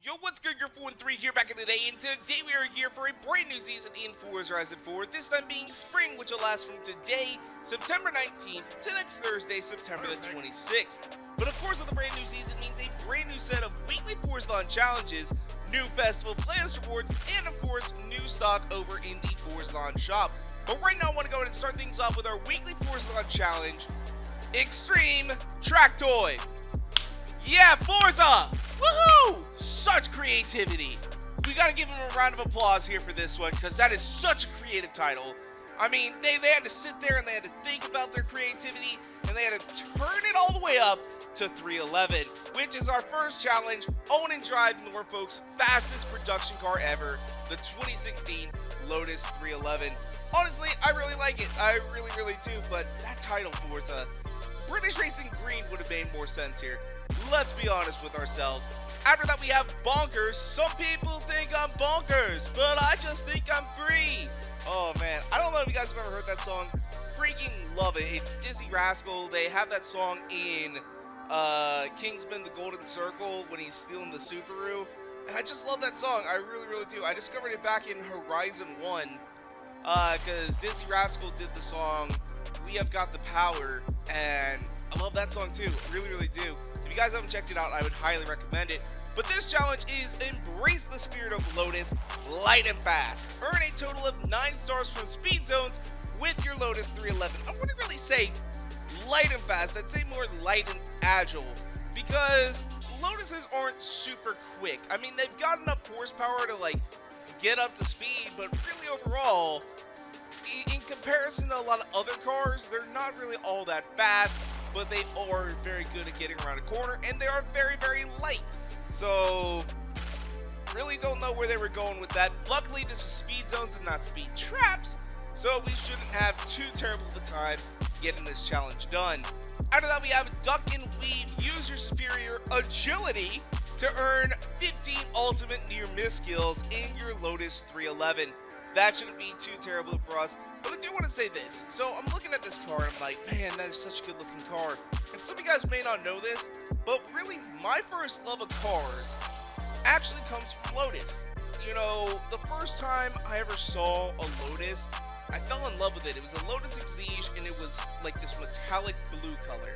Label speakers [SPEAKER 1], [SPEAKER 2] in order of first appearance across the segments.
[SPEAKER 1] Yo, what's good? You're 4-3 here back in the day, and today we are here for a brand new season in Forza Horizon 4, this time being spring, which will last from today, September 19th, to next Thursday, September the 26th. But of course, with a brand new season means a brand new set of weekly Forzathon challenges, new festival playlist rewards, and of course, new stock over in the Forzathon shop. But right now, I want to go ahead and start things off with our weekly Forzathon challenge, Extreme Track Toy. Yeah, Forza! Woohoo! Such creativity. We gotta give them a round of applause here for this one, because that is such a creative title. I mean, they had to sit there and they had to think about their creativity, and they had to turn it all the way up to 311, which is our first challenge, own and drive Norfolk's fastest production car ever, the 2016 Lotus 311. Honestly, I really like it. I really do, but that title, Forza, British Racing Green would have made more sense here. Let's be honest with ourselves. After that, we have Bonkers. Some people think I'm bonkers, but I just think I'm free. Oh man, I don't know if you guys have ever heard that song. Freaking love it. It's Dizzy Rascal. They have that song in Kingsman: The Golden Circle when he's stealing the Subaru. And I just love that song. I really do. I discovered it back in Horizon 1 because Dizzy Rascal did the song We Have Got the Power, and I love that song too. Really do. If you guys haven't checked it out, I would highly recommend it. But this challenge is embrace the spirit of Lotus, light and fast. Earn a total of 9 stars from speed zones with your Lotus 311. I wouldn't really say light and fast, I'd say more light and agile, because Lotuses aren't super quick. I mean, they've got enough horsepower to like get up to speed, but really overall, in comparison to a lot of other cars, they're not really all that fast, but they are very good at getting around a corner, and they are very light. So, really don't know where they were going with that. Luckily, this is speed zones and not speed traps, so we shouldn't have too terrible of a time getting this challenge done. After that, we have Duck and Weave. Use your superior agility to earn 15 ultimate near-miss skills in your Lotus 311. That shouldn't be too terrible for us, but I do want to say this. So I'm looking at this car and I'm like, man, that is such a good looking car. And some of you guys may not know this, but really my first love of cars actually comes from Lotus. You know, the first time I ever saw a Lotus, I fell in love with it. It was a Lotus Exige, and it was like this metallic blue color.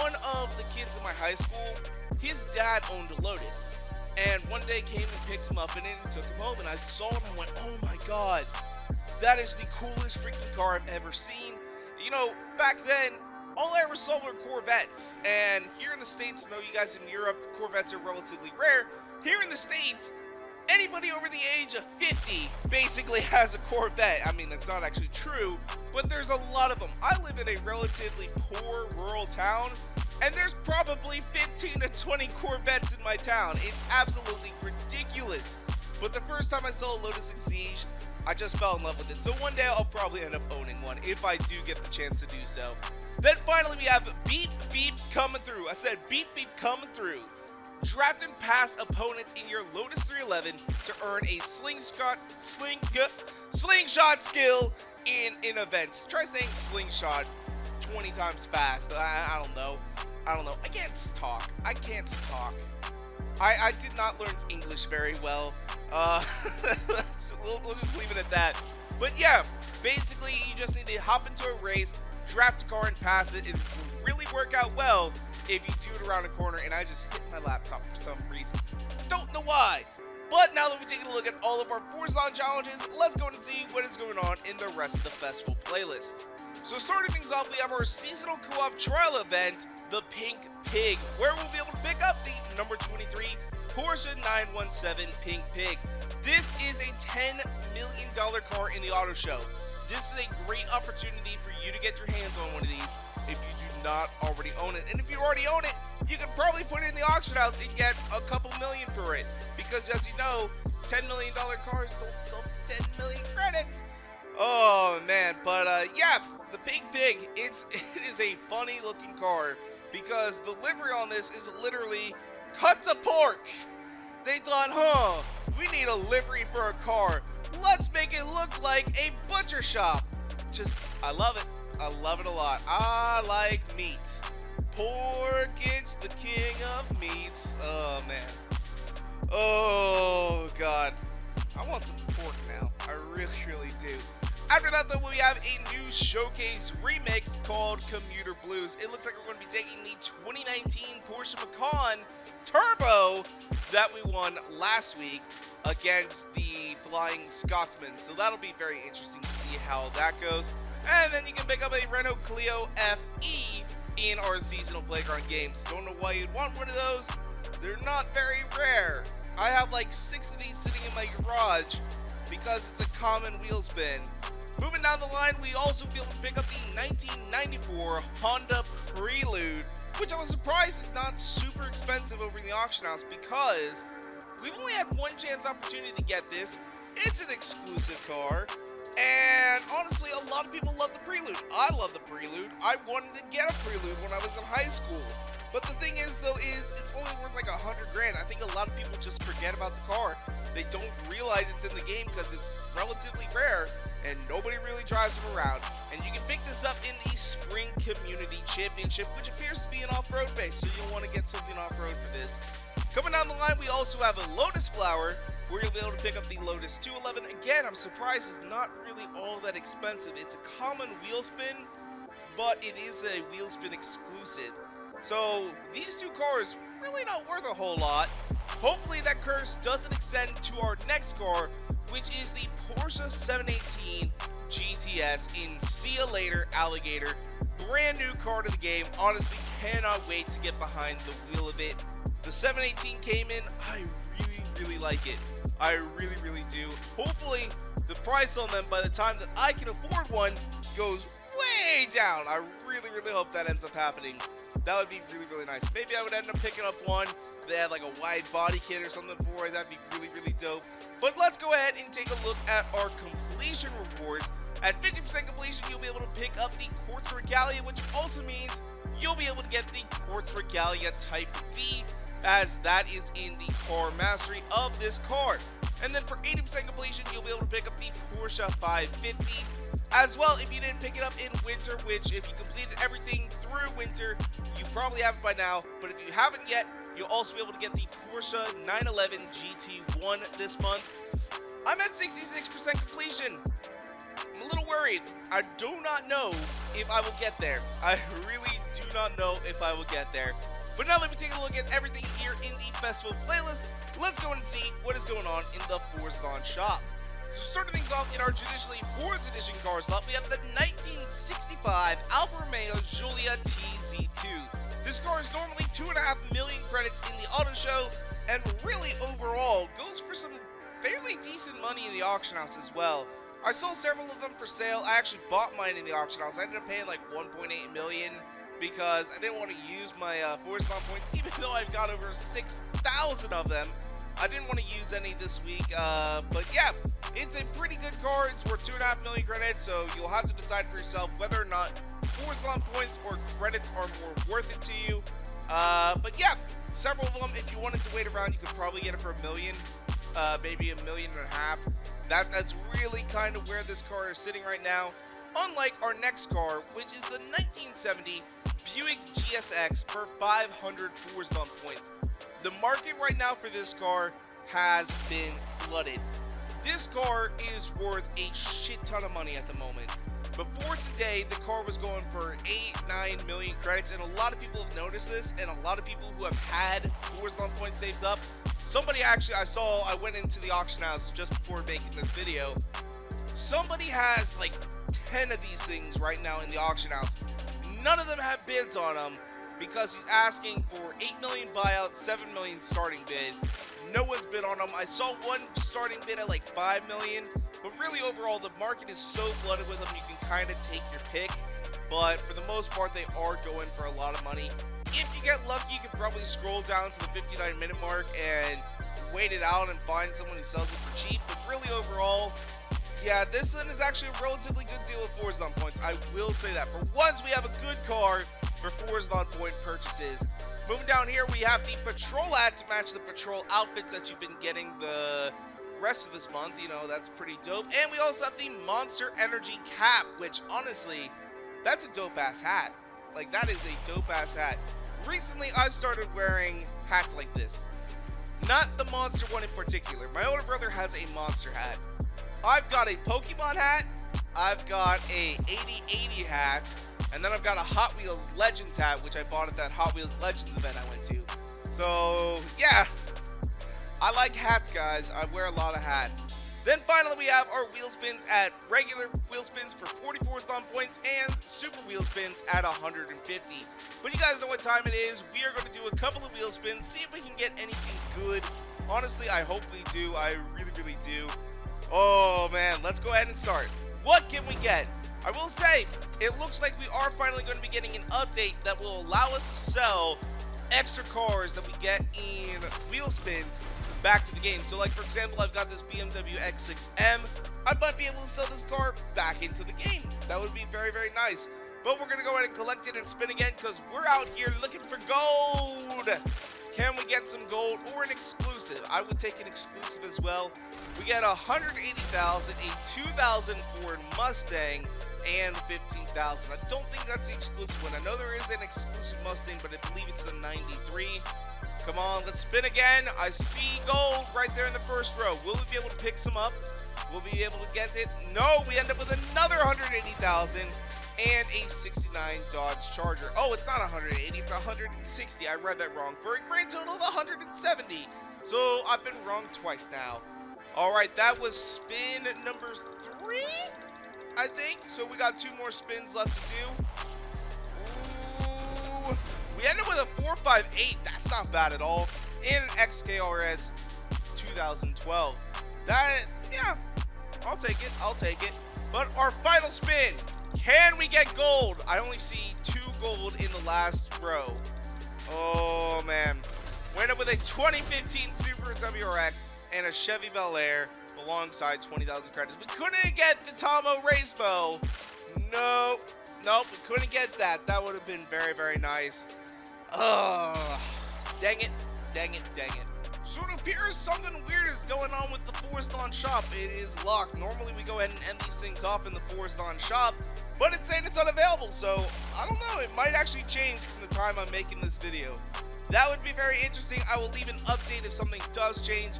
[SPEAKER 1] One of the kids in my high school, his dad owned a Lotus. And one day came and picked him up in it and took him home, and I saw it and I went, oh my god, that is the coolest freaking car I've ever seen. You know, back then, all I ever saw were Corvettes, and here in the States, I know you guys in Europe, Corvettes are relatively rare. Here in the States, anybody over the age of 50 basically has a Corvette. I mean, that's not actually true, but there's a lot of them. I live in a relatively poor rural town, and there's probably 15 to 20 Corvettes in my town. It's absolutely ridiculous. But the first time I saw a Lotus Exige, I just fell in love with it. So one day I'll probably end up owning one if I do get the chance to do so. Then finally we have Beep Beep coming through. I said Beep Beep coming through. Draft and pass opponents in your Lotus 311 to earn a slingshot skill in events. Try saying slingshot 20 times fast. I don't know. I can't talk. I did not learn English very well. So we'll just leave it at that. But yeah, basically you just need to hop into a race, draft a car and pass it. It will really work out well if you do it around a corner, and I just hit my laptop for some reason. Don't know why. But now that we've taken a look at all of our Forzathon challenges, let's go and see what is going on in the rest of the festival playlist. So starting things off, we have our seasonal co-op trial event, the Pink Pig, where we'll be able to pick up the number 23 Porsche 917 Pink Pig. This is a $10 million car in the auto show. This is a great opportunity for you to get your hands on one of these if you do not already own it. And if you already own it, you can probably put it in the auction house and get a couple million for it. Because as you know, $10 million cars don't sell 10 million credits. Oh man, but yeah, the Pink Pig, it is a funny looking car because the livery on this is literally cuts of pork. They thought, we need a livery for a car. Let's make it look like a butcher shop. I love it. I love it a lot. I like meat. Pork, it's the king of meats. Oh man. Oh, God. I want some pork now. I really, really do. After that, though, we have a new showcase remix called Commuter Blues. It looks like we're going to be taking the 2019 Porsche Macan Turbo that we won last week against the Flying Scotsman. So that'll be very interesting to see how that goes. And then you can pick up a Renault Clio FE in our seasonal playground games. Don't know why you'd want one of those. They're not very rare. I have like 6 of these sitting in my garage because it's a common wheel spin. Moving down the line, we also be able to pick up the 1994 Honda Prelude, which I was surprised is not super expensive over in the auction house because we've only had one chance opportunity to get this. It's an exclusive car, and honestly, a lot of people love the Prelude. I love the Prelude. I wanted to get a Prelude when I was in high school. But the thing is, though, is it's only worth like $100 grand. I think a lot of people just forget about the car. They don't realize it's in the game because it's relatively rare and nobody really drives them around. And you can pick this up in the Spring Community Championship, which appears to be an off-road base, so you'll want to get something off-road for this. Coming down the line, we also have a Lotus Flower, where you'll be able to pick up the Lotus 211. Again, I'm surprised it's not really all that expensive. It's a common wheel spin, but it is a wheel spin exclusive. So these two cars really not worth a whole lot. Hopefully that curse doesn't extend to our next car, which is the Porsche 718 GTS in See Ya Later Alligator. Brand new car to the game. Honestly, cannot wait to get behind the wheel of it. The 718 came in. I really like it. I really do. Hopefully the price on them by the time that I can afford one goes way down. I really hope that ends up happening. That would be really nice. Maybe I would end up picking up one. They had like a wide body kit or something for it. That'd be really dope. But let's go ahead and take a look at our completion rewards. At 50% completion, you'll be able to pick up the Quartz Regalia, which also means you'll be able to get the Quartz Regalia Type D, as that is in the car mastery of this car. And then for 80% completion, you'll be able to pick up the Porsche 550. As well, if you didn't pick it up in winter, which if you completed everything through winter, you probably have it by now. But if you haven't yet, you'll also be able to get the Porsche 911 GT1 this month. I'm at 66% completion. I'm a little worried. I do not know if I will get there. I really do not know if I will get there. But now let me take a look at everything here in the festival playlist. Let's go and see what is going on in the Forzathon shop. So starting things off in our traditionally Forza Edition car slot, we have the 1965 Alfa Romeo Giulia TZ2. This car is normally 2.5 million credits in the auto show, and really overall goes for some fairly decent money in the auction house as well. I saw several of them for sale. I actually bought mine in the auction house. I ended up paying like 1.8 million because I didn't want to use my Forzathon points, even though I've got over 6,000 of them. I didn't want to use any this week, but yeah, it's a pretty good car. It's worth 2.5 million credits, so you'll have to decide for yourself whether or not Forzathon points or credits are more worth it to you. But yeah, several of them, if you wanted to wait around, you could probably get it for $1 million, maybe $1.5 million. That's really kind of where this car is sitting right now. Unlike our next car, which is the 1970 Buick GSX for 500 Forzathon points. The market right now for this car has been flooded. This car is worth a shit ton of money at the moment. Before today, the car was going for 8-9 million credits, and a lot of people have noticed this, and a lot of people who have had Forzathon points saved up. Somebody actually, I went into the auction house just before making this video. Somebody has like 10 of these things right now in the auction house. None of them have bids on them because he's asking for 8 million buyout, 7 million starting bid. No one's bid on them. I saw one starting bid at like 5 million, but really overall the market is so flooded with them you can kind of take your pick. But for the most part, they are going for a lot of money. If you get lucky, you can probably scroll down to the 59-minute mark and wait it out and find someone who sells it for cheap. But really overall, yeah, this one is actually a relatively good deal with Forzathon points. I will say that. For once, we have a good car for Forzathon point purchases. Moving down here, we have the Patrol ad to match the Patrol outfits that you've been getting the rest of this month. You know, that's pretty dope. And we also have the Monster Energy cap, which honestly, that's a dope-ass hat. Like, that is a dope-ass hat. Recently, I've started wearing hats like this. not the monster one in particular. My older brother has a monster hat. I've got a Pokemon hat, I've got a 80/80 hat, and then I've got a Hot Wheels Legends hat, which I bought at that Hot Wheels Legends event I went to. So, yeah. I like hats, guys. I wear a lot of hats. Then finally we have our wheel spins at regular wheel spins for 44 Thumb points and super wheel spins at 150. But you guys know what time it is. We are going to do a couple of wheel spins, see if we can get anything good. Honestly, I hope we do. I really, really do. Oh man, let's go ahead and start. What can we get? I will say, it looks like we are finally going to be getting an update that will allow us to sell extra cars that we get in wheel spins back to the game. So like for example, I've got this BMW X6M. I might be able to sell this car back into the game. That would be very, very nice. But we're gonna go ahead and collect it and spin again because we're out here looking for gold. Can we get some gold or an exclusive? I would take an exclusive as well. We get 180,000, a 2004 Mustang, and 15,000. I don't think that's the exclusive one. I know there is an exclusive Mustang, but I believe it's the 93. Come on, let's spin again. I see gold right there in the first row. Will we be able to pick some up? Will we be able to get it? No, we end up with another 180,000 and a 69 Dodge Charger. Oh, it's not 180, it's 160. I read that wrong. For a grand total of 170. So I've been wrong twice now. All right, that was spin number 3, I think. So we got 2 more spins left to do. Ooh. We ended with a 458. That's not bad at all. And an XKRS 2012. That, yeah, I'll take it. I'll take it. But our final spin. Can we get gold? I only see 2 gold in the last row. Oh, man. We ended up with a 2015 Subaru WRX and a Chevy Bel Air alongside 20,000 credits. We couldn't get the Tomo Race Bow. Nope, we couldn't get that. That would have been very, very nice. Oh, dang it. So it appears something weird is going on with the Forest Lawn shop. It is locked. Normally we go ahead and end these things off in the Forest Lawn shop, but it's saying it's unavailable. So I don't know. It might actually change from the time I'm making this video. That would be very interesting. I will leave an update if something does change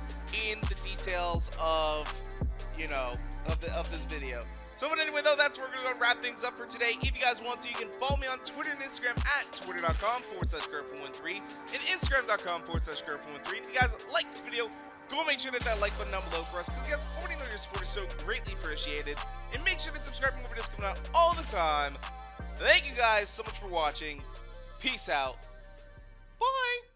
[SPEAKER 1] in the details of, of this video. So, but anyway, though, that's where we're going to wrap things up for today. If you guys want to, you can follow me on Twitter and Instagram at twitter.com/Garrett413 and Instagram.com/Garrett413. If you guys like this video, go make sure to hit that like button down below for us because you guys already know your support is so greatly appreciated. And make sure to subscribe for more videos coming out all the time. Thank you guys so much for watching. Peace out. Bye.